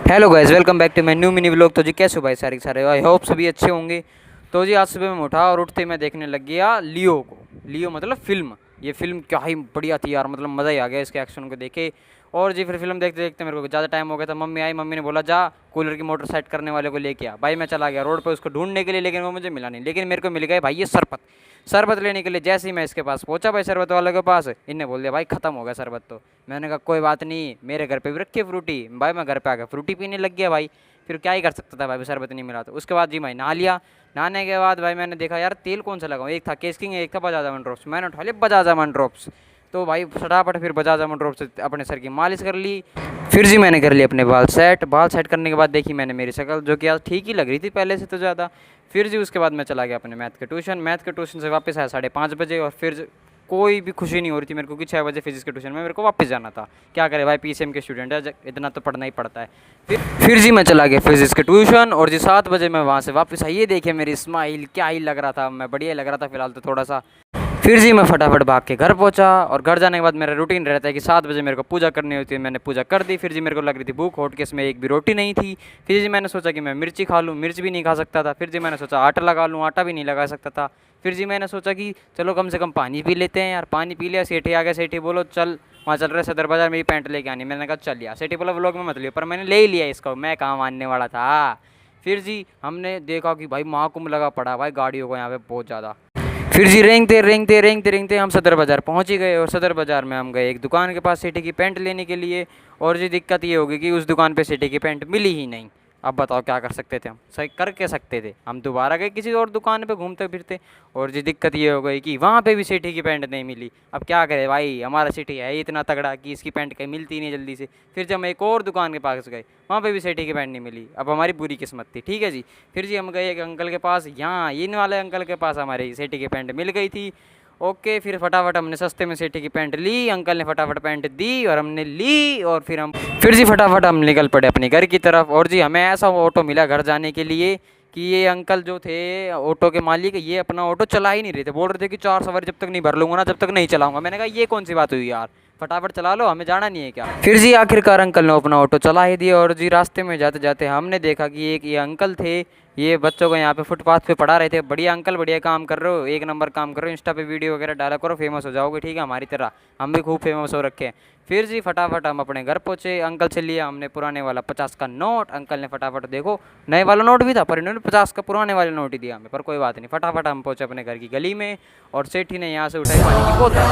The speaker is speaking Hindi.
Hello guys, welcome back to my new mini vlog. तो जी कैसे हो भाई सारे आई होप सभी अच्छे होंगे। तो जी आज सुबह में उठा और उठते मैं देखने लग गया लियो को। लियो मतलब फिल्म। ये फिल्म क्या ही बढ़िया थी यार, मतलब मज़ा ही आ गया इसके एक्शन को देखे। और जी फिर फिल्म देखते देखते मेरे को ज़्यादा टाइम हो गया था। मम्मी आई, मम्मी ने बोला जा कूलर की मोटर सेट करने वाले को लेके आ। भाई मैं चला गया रोड पर उसको ढूंढने के लिए, लेकिन वो मुझे मिला नहीं। लेकिन मेरे को मिल गया भाई ये शरबत। शरबत लेने के लिए जैसे ही मैं इसके पास पहुंचा भाई शरबत वाले के पास, इनने बोल दिया भाई ख़त्म हो गया शरबत। तो मैंने कहा कोई बात नहीं, मेरे घर पे भी रखी है फ्रूटी। भाई मैं घर पे आ गया, फ्रूटी पीने लग गया भाई। फिर क्या ही कर सकता था भाई, शरबत नहीं मिला। तो उसके बाद जी मैं नहा लिया। नहाने के बाद भाई मैंने देखा यार तेल कौन सा लगाऊं। एक था केस किंग, एक था बजाज आमंड ड्रॉप्स। मैंने उठा लिया बजाज आमंड ड्रॉप्स। तो भाई फटाफट फिर बजाज आमंड ड्रॉप्स से अपने सर की मालिश कर ली। फिर जी मैंने कर लिया अपने बाल सेट करने के बाद देखी मैंने मेरी शक्ल, जो कि यार ठीक ही लग रही थी पहले से तो ज़्यादा। फिर जी उसके बाद मैं चला गया अपने मैथ के ट्यूशन से वापस आया 5:30 बजे। और फिर कोई भी खुशी नहीं हो रही थी मेरे को कि 6 बजे फिजिक्स के ट्यूशन में मेरे को वापस जाना था। क्या करे भाई, पीसीएम के स्टूडेंट है, इतना तो पढ़ना ही पड़ता है। फिर जी मैं चला गया फिजिक्स के ट्यूशन। और जी 7 बजे मैं वहाँ से वापस आई। ये देखिए मेरी स्माइल, क्या ही लग रहा था मैं, बढ़िया लग रहा था फिलहाल तो थोड़ा सा। फिर जी मैं फटाफट भाग के घर पहुंचा। और घर जाने के बाद मेरा रूटीन रहता है कि 7 बजे मेरे को पूजा करनी होती है। मैंने पूजा कर दी। फिर जी मेरे को लग रही थी भूख, हॉटकेस में एक भी रोटी नहीं थी। फिर जी मैंने सोचा कि मैं मिर्ची खा लूँ, मिर्च भी नहीं खा सकता था। फिर जी मैंने सोचा आटा लगा लूँ, आटा भी नहीं लगा सकता था। फिर जी मैंने सोचा कि चलो कम से कम पानी पी लेते हैं यार। पानी पी लिया। सेठी आ गया, सेठी बोलो चल वहाँ चल रहे सदर बाजार, मेरी पैंट लेके आनी। मैंने कहा चल लिया। सेठी बोला व्लॉग में मत लियो, पर मैंने ले ही लिया इसको, मैं कहाँ मानने वाला था। फिर जी हमने देखा कि भाई महाकुंभ लगा पड़ा भाई गाड़ियों को यहाँ पे बहुत ज़्यादा। फिर जी रेंगते हम सदर बाज़ार पहुंच ही गए। और सदर बाज़ार में हम गए एक दुकान के पास सिटी की पैंट लेने के लिए। और जी दिक्कत ये होगी कि उस दुकान पे सिटी की पैंट मिली ही नहीं। अब बताओ क्या कर सकते थे हम, सही कर के सकते थे हम, दोबारा गए किसी और दुकान पे घूमते फिरते। और जी दिक्कत ये हो गई कि वहाँ पे भी सिटी की पैंट नहीं मिली। अब क्या करें भाई, हमारा सिटी है इतना तगड़ा कि इसकी पैंट कहीं मिलती नहीं जल्दी से। फिर जब हम एक और दुकान के पास गए, वहाँ पे भी सिटी की पैंट नहीं मिली। अब हमारी बुरी किस्मत थी, ठीक है जी। फिर जी हम गए एक अंकल के पास, यहाँ इन वाले अंकल के पास हमारी सिटी की पैंट मिल गई थी। ओके, फिर फटाफट हमने सस्ते में सिटी की पैंट ली। अंकल ने फटाफट पैंट दी और हमने ली। और फिर जी फटाफट हम निकल पड़े अपने घर की तरफ। और जी हमें ऐसा ऑटो मिला घर जाने के लिए कि ये अंकल जो थे ऑटो के मालिक, ये अपना ऑटो चला ही नहीं रहे थे। बोल रहे थे कि 4 सवारी जब तक नहीं भर लूँगा ना जब तक नहीं चलाऊँगा। मैंने कहा ये कौन सी बात हुई यार, फटाफट चला लो, हमें जाना नहीं है क्या। फिर जी आखिरकार अंकल ने अपना ऑटो चला ही दिया। और जी रास्ते में जाते जाते हमने देखा कि एक ये अंकल थे, ये बच्चों को यहाँ पे फुटपाथ पे पढ़ा रहे थे। बढ़िया अंकल, बढ़िया काम कर रहे हो, एक नंबर काम कर रहे हो। इंस्टा पे वीडियो वगैरह डाला करो, फेमस हो जाओगे, ठीक है हमारी तरह। हम भी खूब फेमस हो रखे हैं। फिर जी फटाफट हम अपने घर पहुँचे। अंकल से लिया हमने पुराने वाला 50 का नोट। अंकल ने फटाफट देखो नए वाला नोट भी था, पर इन्होंने 50 का पुराने वाले नोट ही दिया हमें, पर कोई बात नहीं। फटाफट हम पहुँचे अपने घर की गली में। और सेठी ने यहाँ से उठाई पानी की बोतल।